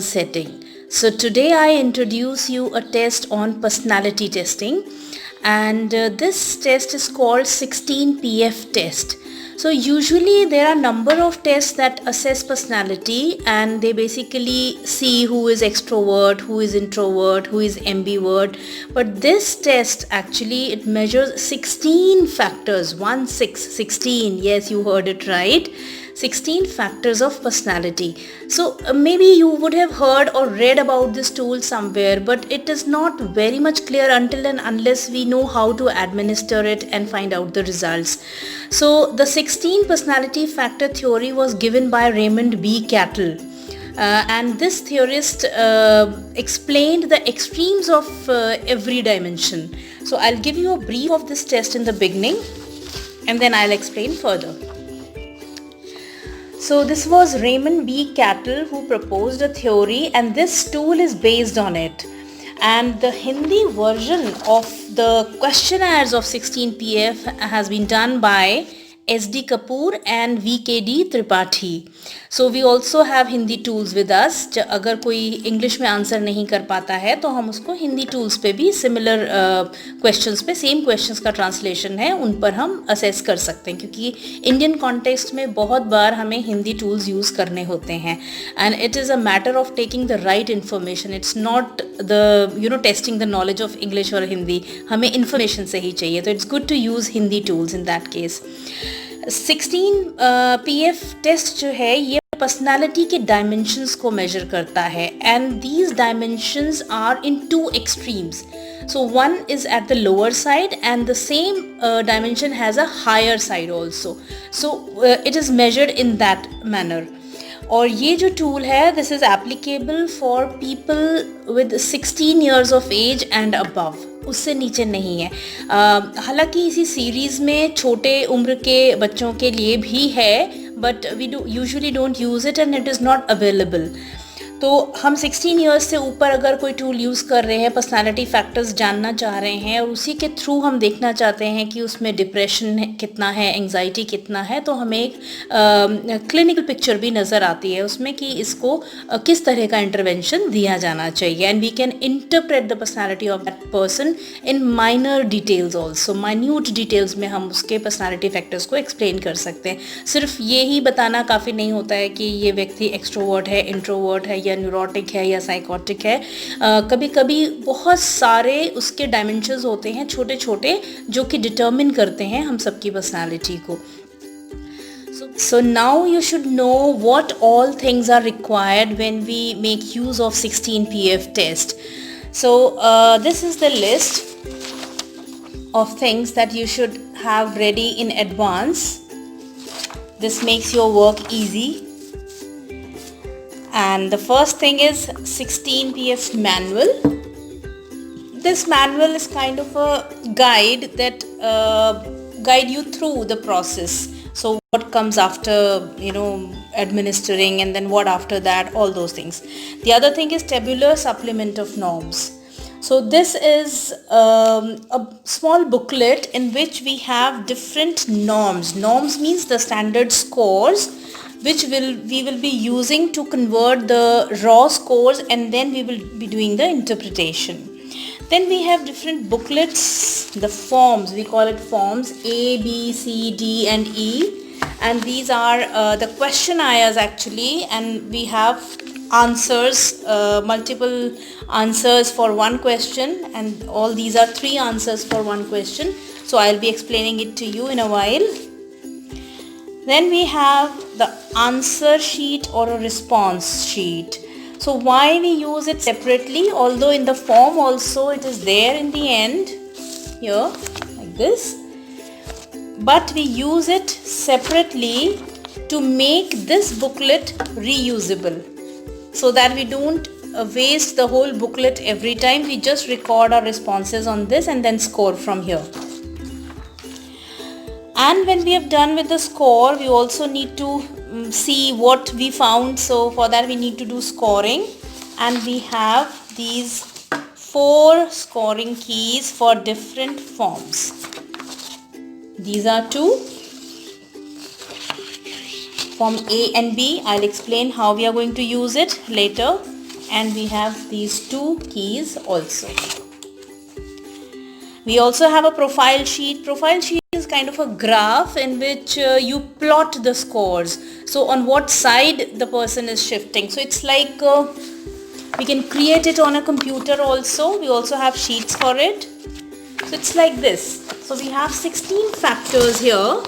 setting. So today I introduce you a test on personality testing, and this test is called 16PF test. So usually there are number of tests that assess personality, and they basically see who is extrovert, who is introvert, who is ambivert. But this test actually it measures 16 factors, 16. Yes, you heard it right. 16 factors of personality. So maybe you would have heard or read about this tool somewhere, but it is not very much clear until and unless we know how to administer it and find out the results. So the 16 personality factor theory was given by Raymond B. Cattell. And this theorist explained the extremes of every dimension. So I'll give you a brief of this test in the beginning, and then I'll explain further. So this was Raymond B. Cattell who proposed a theory, and this tool is based on it. And the Hindi version of the questionnaires of 16PF has been done by S.D. Kapoor and V.K.D. Tripathi. So we also have Hindi tools with us. अगर कोई English में answer नहीं कर पाता है तो हम उसको हिंदी टूल्स पे भी सिमिलर क्वेश्चंस पे सेम क्वेश्चंस का ट्रांसलेशन है उन पर हम असेस कर सकते हैं, क्योंकि इंडियन कॉन्टेक्स्ट में बहुत बार हमें हिंदी टूल्स यूज़ करने होते हैं. And it is a matter of taking the right information. It's not the testing the knowledge of English और हिंदी. हमें इन्फॉर्मेशन से ही चाहिए, तो it's good to use Hindi tools in that case. 16PF test जो है ये पर्सनालिटी के डायमेंशंस को मेजर करता है, and these dimensions are in two extremes. So one is at the lower side and the same dimension has a higher side also. So it is measured in that manner. और ये जो tool है this is applicable for people with 16 years of age and above. उससे नीचे नहीं है. हालांकि इसी सीरीज़ में छोटे उम्र के बच्चों के लिए भी है, but we usually don't use it and it is not available. तो हम 16 इयर्स से ऊपर अगर कोई टूल यूज़ कर रहे हैं, पर्सनालिटी फैक्टर्स जानना चाह रहे हैं और उसी के थ्रू हम देखना चाहते हैं कि उसमें डिप्रेशन कितना है, एंग्जाइटी कितना है, तो हमें एक क्लिनिकल पिक्चर भी नज़र आती है उसमें कि इसको किस तरह का इंटरवेंशन दिया जाना चाहिए. And we can interpret the personality of that person in minor details also. Minute details में हम उसके पर्सनालिटी फैक्टर्स को एक्सप्लेन कर सकते हैं. सिर्फ ये ही बताना काफ़ी नहीं होता है कि ये व्यक्ति एक्सट्रोवर्ट है, इंट्रोवर्ट है, या न्यूरोटिक है या साइकोटिक है. कभी कभी बहुत सारे उसके डायमेंशंस होते हैं छोटे छोटे जो कि डिटर्मिन करते हैं हम सबकी पर्सनालिटी को. So now you should know what all things are required when we make use of 16PF test. So this is the list of things that you should have ready in advance. This makes your work easy. And the first thing is 16PF manual. This manual is kind of a guide that guide you through the process. So what comes after, administering, and then what after that, all those things. The other thing is tabular supplement of norms. So this is a small booklet in which we have different norms. Norms means the standard scores which we will be using to convert the raw scores, and then we will be doing the interpretation. Then we have different booklets, the forms, we call it forms A, B, C, D and E, and these are the questionnaires actually, and we have answers, multiple answers for one question, and all these are 3 answers for one question. So I'll be explaining it to you in a while. Then we have the answer sheet or a response sheet. So why we use it separately, although in the form also it is there in the end here like this, but we use it separately to make this booklet reusable, so that we don't waste the whole booklet every time. We just record our responses on this and then score from here. And when we have done with the score, we also need to see what we found. So for that we need to do scoring, and we have these 4 scoring keys for different forms. These are 2. Form A and B, I'll explain how we are going to use it later. and we have these 2 keys also. We also have a profile sheet. Profile sheet is kind of a graph in which you plot the scores. So on what side the person is shifting. So it's like we can create it on a computer also. We also have sheets for it. So it's like this. So we have 16 factors here.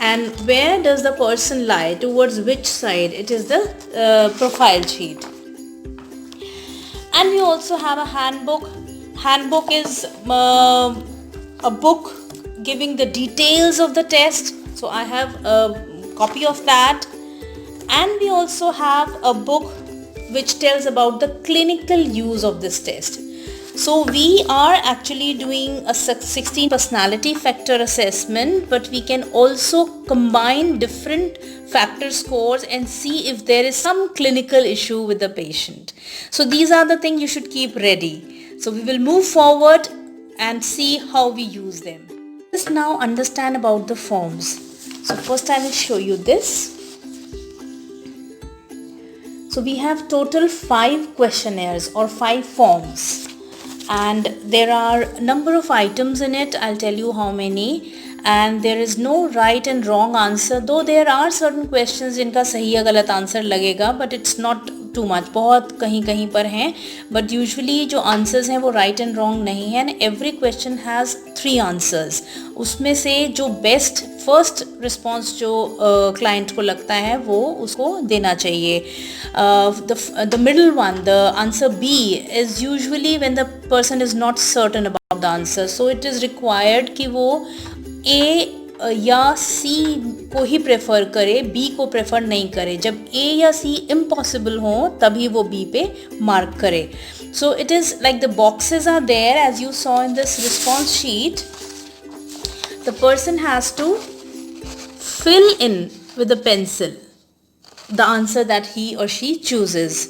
And where does the person lie? Towards which side? It is the profile sheet. And we also have a handbook. Handbook is a book giving the details of the test. So I have a copy of that. And we also have a book which tells about the clinical use of this test. So we are actually doing a 16 personality factor assessment, but we can also combine different factor scores and see if there is some clinical issue with the patient. So these are the things you should keep ready. So we will move forward and see how we use them. Let's now understand about the forms. So first I will show you this. So we have total 5 questionnaires or 5 forms. And there are a number of items in it. I'll tell you how many. And there is no right and wrong answer, though there are certain questions जिनका सही या गलत answer लगेगा, but it's not too much. बहुत कहीं कहीं पर हैं, but usually जो answers हैं वो right and wrong नहीं है. And every question has 3 answers. उसमें से जो best first response जो client को लगता है वो उसको देना चाहिए. The middle one, the answer B, is usually when the person is not certain about the answer. So it is required कि वो A या C को ही प्रेफर करे, B को प्रेफर नहीं करे. जब A या C impossible हो तभी वो B पे मार्क करे. So it is like the boxes are there as you saw in this response sheet. The person has to fill in with a pencil the answer that he or she chooses.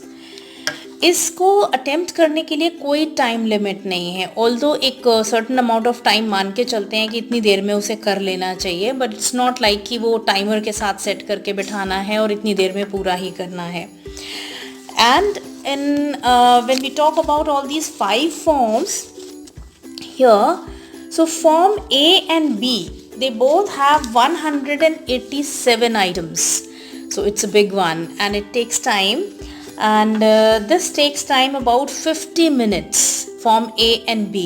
इसको attempt करने के लिए कोई time limit नहीं है. Although एक certain amount of time मान के चलते हैं कि इतनी देर में उसे कर लेना चाहिए, बट इट्स नॉट लाइक कि वो टाइमर के साथ सेट करके बिठाना है और इतनी देर में पूरा ही करना है. And in when we talk about all these 5 forms here, so form A and B, they both have 187 items. So it's a big one and it takes time. And this takes time about 50 minutes, form A and B.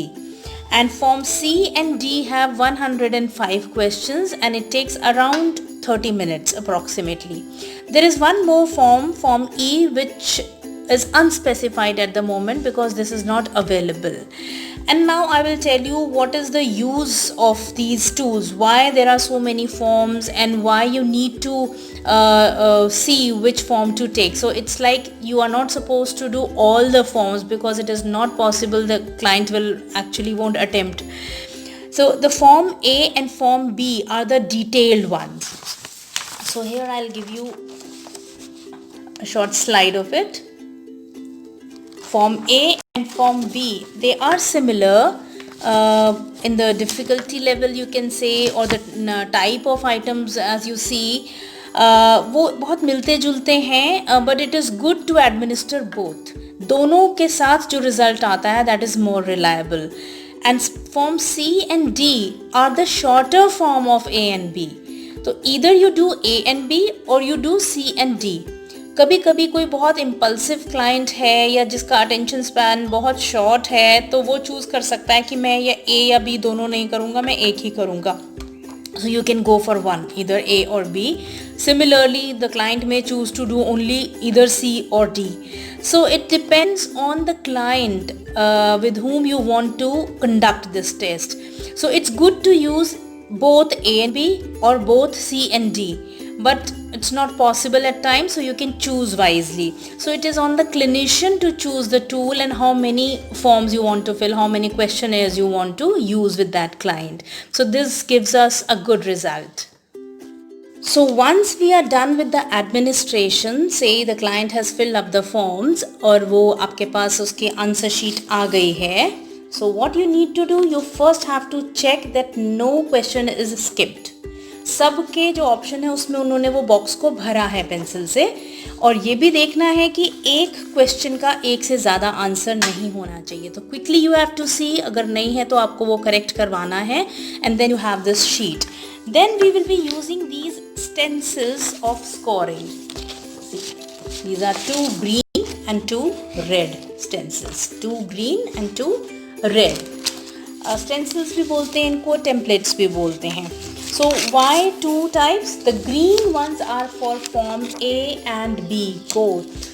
And form C and D have 105 questions and it takes around 30 minutes approximately. There is one more form, form E, which is unspecified at the moment because this is not available. And now I will tell you what is the use of these tools, why there are so many forms and why you need to see which form to take. So it's like you are not supposed to do all the forms because it is not possible, the client will actually won't attempt. So the form A and form B are the detailed ones. So here I'll give you a short slide of it. Form A and form B, they are similar in the difficulty level you can say, or the type of items as you see. वो बहुत मिलते जुलते हैं, but it is good to administer both. दोनों के साथ जो result आता है that is more reliable. And form C and D are the shorter form of A and B. तो either you do A and B or you do C and D. कभी कभी कोई बहुत इम्पल्सिव क्लाइंट है या जिसका attention span बहुत short है तो वो चूज़ कर सकता है कि मैं या A या B दोनों नहीं करूँगा, मैं एक ही करूँगा. So you can go for one, either A or B. Similarly, the client may choose to do only either C or D. So it depends on the client with whom you want to conduct this test. So it's good to use both A and B or both C and D. But it's not possible at times, so you can choose wisely. So it is on the clinician to choose the tool and how many forms you want to fill, how many questionnaires you want to use with that client. So this gives us a good result. So once we are done with the administration, say the client has filled up the forms और वो आपके पास उसकी answer sheet आ गई है. So what you need to do, you first have to check that no question is skipped. सब के जो option है उसमें उन्होंने वो बॉक्स को भरा है पेंसिल से. और ये भी देखना है कि एक क्वेश्चन का एक से ज़्यादा आंसर नहीं होना चाहिए. तो quickly you have to see, अगर नहीं है तो आपको वो करेक्ट करवाना है. And then you have this sheet. Then we will be using these stencils of scoring. These are 2 green and 2 red stencils. 2 green and 2 red. Stencils भी बोलते हैं इनको, templates भी बोलते हैं. So why 2 types? The green ones are for form A and B both.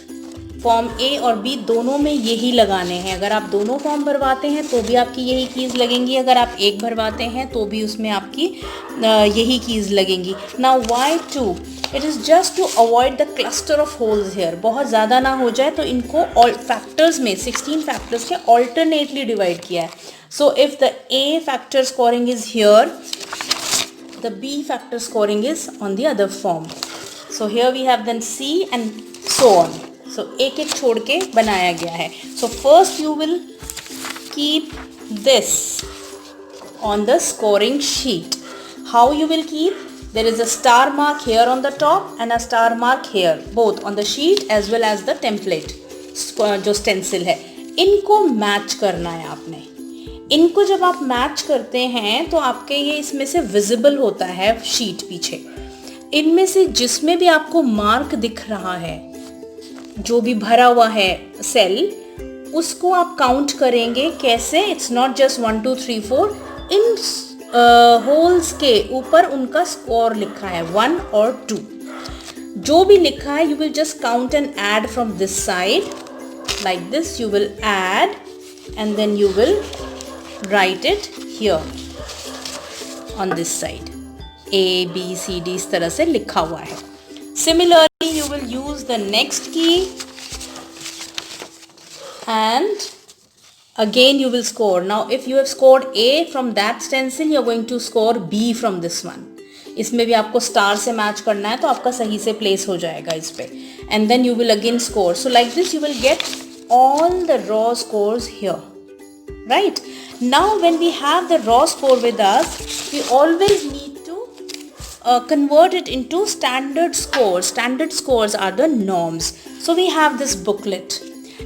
Form A और B दोनों में यही लगाने हैं. अगर आप दोनों फॉर्म भरवाते हैं तो भी आपकी यही कीज़ लगेंगी. अगर आप एक भरवाते हैं तो भी उसमें आपकी यही कीज़ लगेंगी. Now why 2? It is just to avoid the cluster of holes here. बहुत ज़्यादा ना हो जाए तो इनको ऑल फैक्टर्स में 16 फैक्टर्स के ऑल्टरनेटली डिवाइड किया है. So if the A factor scoring is here, the B factor scoring is on the other form. So here we have then C and so on. So एक एक छोड़ के बनाया गया है. So first you will keep this on the scoring sheet. How you will keep? There is a star mark here on the top and a star mark here, both on the sheet as well as the template जो stencil है. इनको match करना है आपने. इनको जब आप match करते हैं तो आपके ये इसमें से विजिबल होता है शीट पीछे. इनमें से जिसमें भी आपको मार्क दिख रहा है, जो भी भरा हुआ है सेल, उसको आप काउंट करेंगे. कैसे? It's not just 1 2 3 4. In holes के ऊपर उनका स्कोर लिखा है 1 और 2. जो भी लिखा है you will just count and add from this side like this. You will add and then you will write it here on this side. ABCD इस तरह से लिखा हुआ है. Similarly, you will use the next key and again you will score. Now if you have scored A from that stencil, you are going to score B from this one. इसमें भी आपको star से match करना है तो आपका सही से प्लेस हो जाएगा इस पे. And then you will again score. So like this you will get all the raw scores here. Right? Now when we have the raw score with us, we always need convert it into standard scores. Standard scores are the norms. So we have this booklet.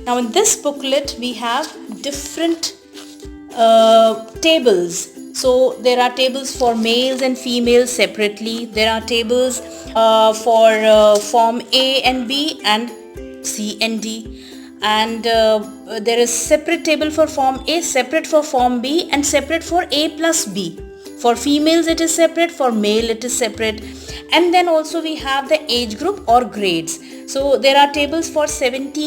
Now in this booklet we have different tables. So there are tables for males and females separately. There are tables for form A and B and C and D. And there is separate table for form A, separate for form B and separate for A plus B. For females it is separate, for male it is separate. And then also we have the age group or grades. So there are tables for 70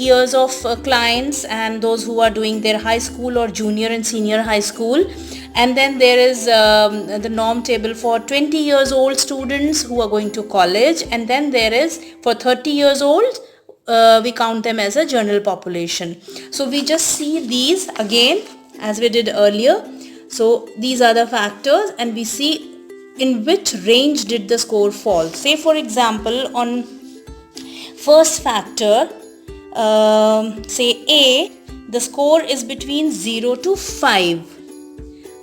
years of clients and those who are doing their high school or junior and senior high school. And then there is the norm table for 20 years old students who are going to college. And then there is for 30 years old, we count them as a general population. So we just see these again as we did earlier. So these are the factors and we see in which range did the score fall. Say for example on first factor, say A, the score is between 0 to 5.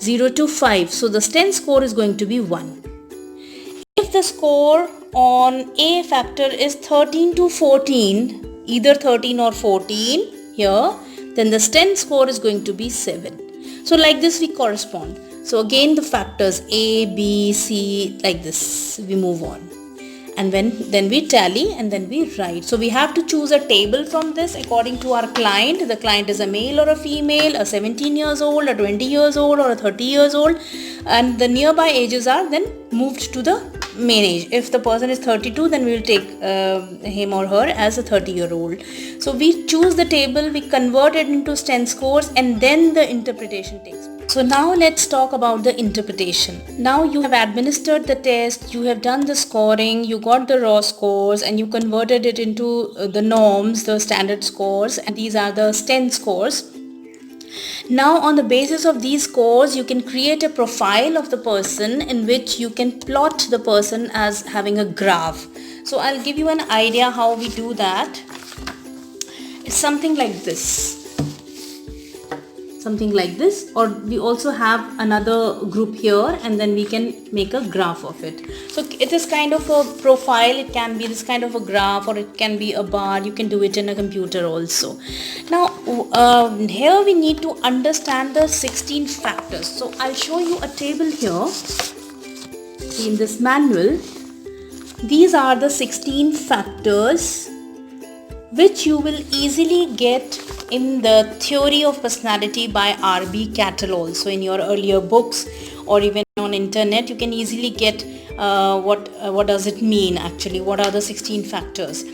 0 to 5. So the STEN score is going to be 1. If the score on A factor is 13 to 14, either 13 or 14 here, then the STEN score is going to be 7. So like this we correspond. So again the factors A, B, C, like this we move on. And then we tally and then we write. So we have to choose a table from this according to our client. The client is a male or a female, a 17 years old, a 20 years old or a 30 years old. And the nearby ages are then moved to the main age. If the person is 32, then we will take him or her as a 30-year-old. So we choose the table, we convert it into STEN scores and then the interpretation takes place. So now let's talk about the interpretation. Now you have administered the test, you have done the scoring, you got the raw scores and you converted it into the norms, the standard scores, and these are the STEN scores. Now on the basis of these scores you can create a profile of the person in which you can plot the person as having a graph. So I'll give you an idea how we do that. It's something like this. something like this, or we also have another group here, and then we can make a graph of it. So it is kind of a profile. It can be this kind of a graph, or it can be a bar. You can do it in a computer also. Now here we need to understand the 16 factors. So I'll show you a table here. See, in this manual, these are the 16 factors which you will easily get in the Theory of Personality by R.B. Cattle also. In your earlier books or even on internet, you can easily get what does it mean actually, what are the 16 factors.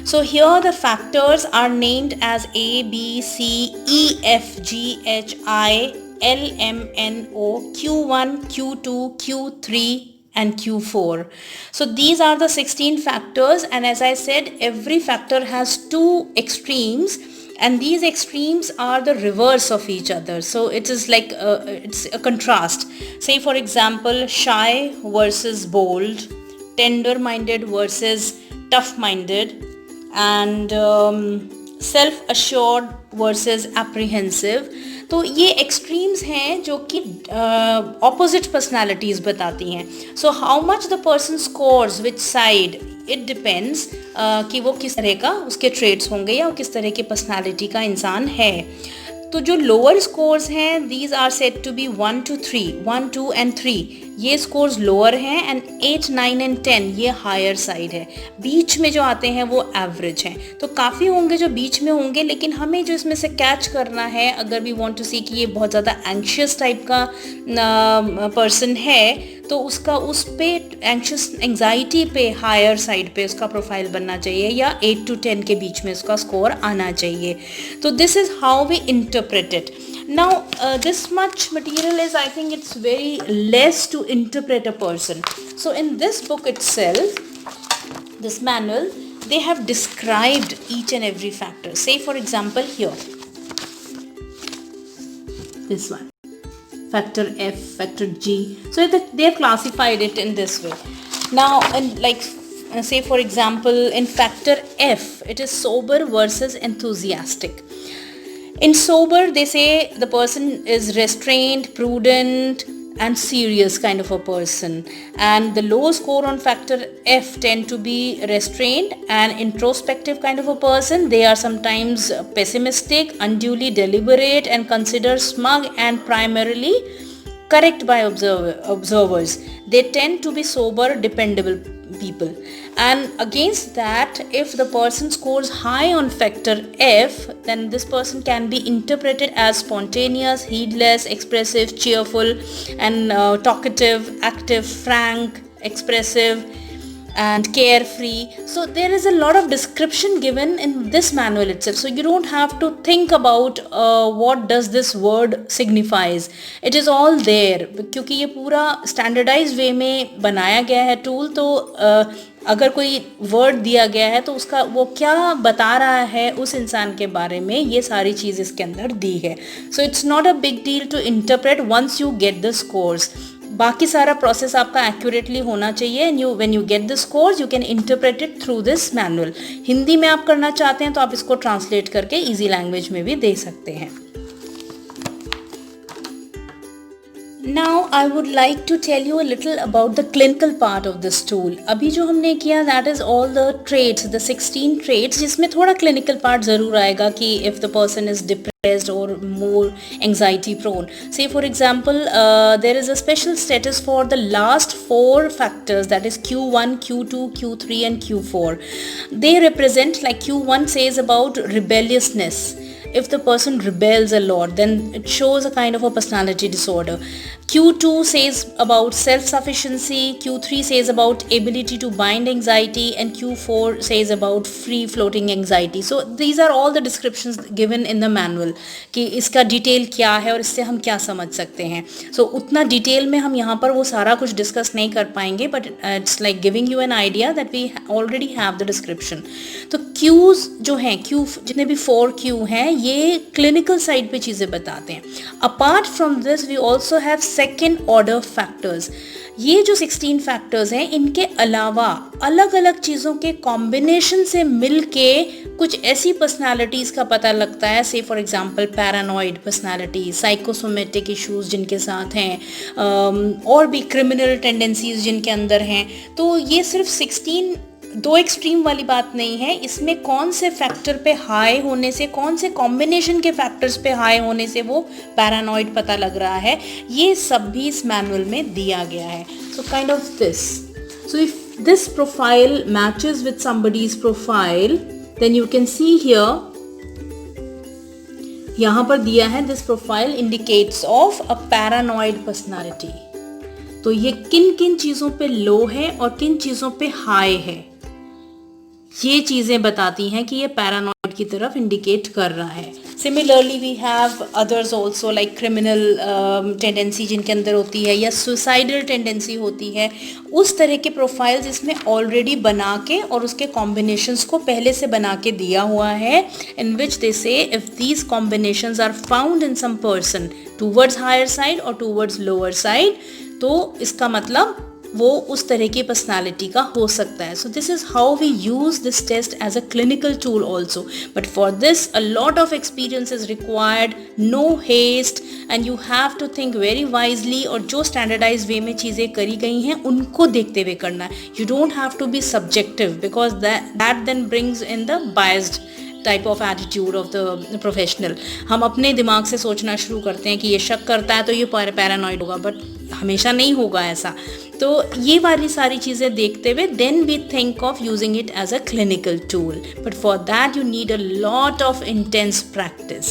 So here the factors are named as A, B, C, E, F, G, H, I, L, M, N, O, Q1, Q2, Q3 and Q4. So these are the 16 factors, and as I said, every factor has two extremes, and these extremes are the reverse of each other. So it is like it's a contrast. Say for example, shy versus bold, tender-minded versus tough-minded, and self-assured versus apprehensive. तो ये extremes हैं जो कि opposite personalities बताती हैं. So how much the person scores which side, it depends कि वो किस तरह का उसके ट्रेड्स होंगे या वो किस तरह की पर्सनालिटी का इंसान है. तो जो लोअर स्कोर्स हैं, these are said to be 1 to 3, 1, 2 and 3, ये स्कोर्स लोअर हैं, एंड 8, 9 and 10 ये हायर साइड है. बीच में जो आते हैं वो एवरेज हैं. तो काफ़ी होंगे जो बीच में होंगे, लेकिन हमें जो इसमें से कैच करना है, अगर वी वांट टू सी कि ये बहुत ज़्यादा एंग्शियस टाइप का पर्सन है, तो उसका उस पे एंग्शियस एंग्जाइटी पे हायर साइड पे उसका प्रोफाइल बनना चाहिए, या 8 to 10 के बीच में उसका स्कोर आना चाहिए. तो this is how we interpret it. Now this much material is, I think it's very less to interpret a person. So in this book itself, this manual, they have described each and every factor. Say for example here, this one, factor F, factor G. So they have classified it in this way. Now, and like say for example, in factor F, it is sober versus enthusiastic. In sober, they say the person is restrained, prudent and serious kind of a person, and the low score on factor F tend to be restrained and introspective kind of a person. They are sometimes pessimistic, unduly deliberate and considered smug and primarily correct by observers. They tend to be sober, dependable people. And against that, if the person scores high on factor F, then this person can be interpreted as spontaneous, heedless, expressive, cheerful and talkative, active, frank, expressive and carefree. So there is a lot of description given in this manual itself, so you don't have to think about what does this word signifies. It is all there, क्योंकि ये पूरा standardized way में बनाया गया है tool. तो अगर कोई वर्ड दिया गया है तो उसका वो क्या बता रहा है उस इंसान के बारे में, ये सारी चीज़ इसके अंदर दी है. So it's not a big deal to interpret once you get the scores. बाकी सारा प्रोसेस आपका एक्यूरेटली होना चाहिए, and when you get the scores you can interpret it through this manual. Hindi में आप करना चाहते हैं तो आप इसको ट्रांसलेट करके ईजी लैंग्वेज में भी दे सकते हैं. Now I would like to tell you a little about the clinical part of this tool. अभी जो हमने किया that is all the traits, the 16 traits, जिसमें थोड़ा clinical part ज़रूर आएगा कि if the person is depressed or more anxiety prone. Say for example, there is a special status for the last 4 factors, that is Q1, Q2, Q3 and Q4. They represent, like Q1 says about rebelliousness. If the person rebels a lot, then it shows a kind of a personality disorder. Q2 says about self-sufficiency, Q3 says about ability to bind anxiety, and Q4 says about free-floating anxiety. So these are all the descriptions given in the manual कि इसका detail क्या है और इससे हम क्या समझ सकते हैं. So उतना डिटेल में हम यहाँ पर वो सारा कुछ डिस्कस नहीं कर पाएंगे, but it's like giving you an idea that we already have the description. तो Qs जो हैं, Q जितने भी 4 Q हैं, ये क्लिनिकल साइड पे चीज़ें बताते हैं. Apart from this we also have second order factors. ये जो 16 फैक्टर्स हैं, इनके अलावा अलग अलग चीज़ों के कॉम्बिनेशन से मिलके कुछ ऐसी पर्सनालिटीज़ का पता लगता है, से for example paranoid personality, psychosomatic issues जिनके साथ हैं, और भी क्रिमिनल टेंडेंसीज जिनके अंदर हैं। तो ये सिर्फ 16 दो एक्सट्रीम वाली बात नहीं है, इसमें कौन से फैक्टर पे हाई होने से, कौन से कॉम्बिनेशन के फैक्टर्स पे हाई होने से वो पैरानॉइड पता लग रहा है, ये सब भी इस मैनुअल में दिया गया है। So kind of this, so if this profile matches with somebody's profile, then you can see here, यहाँ पर दिया है this profile indicates of a paranoid personality. तो ये किन किन चीज़ों पे लो है और किन चीज़ों पे हाई है, ये चीज़ें बताती हैं कि ये पैरानॉइड की तरफ इंडिकेट कर रहा है। Similarly we have others also like criminal tendency जिनके अंदर होती है, या सुसाइडल टेंडेंसी होती है। उस तरह के प्रोफाइल्स इसमें ऑलरेडी बना के और उसके कॉम्बिनेशंस को पहले से बना के दिया हुआ है, इन which they say if these combinations are found in some person towards higher side और टूवर्ड्स लोअर साइड, तो इसका मतलब वो उस तरह की पर्सनालिटी का हो सकता है। So this is how we use this test as a clinical tool also, but for this a lot of experience is required, no haste, and you have to think very wisely. और जो standardise वे में चीज़ें करी गई हैं उनको देखते हुए करना है। You don't have to be subjective, because that then brings in the biased type of attitude of the professional. हम अपने दिमाग से सोचना शुरू करते हैं कि ये शक करता है तो ये पैरानॉइड होगा, बट हमेशा नहीं होगा ऐसा। तो ये वाली सारी चीज़ें देखते हुए then we think of using it as a clinical tool, but for that you need a lot of intense practice.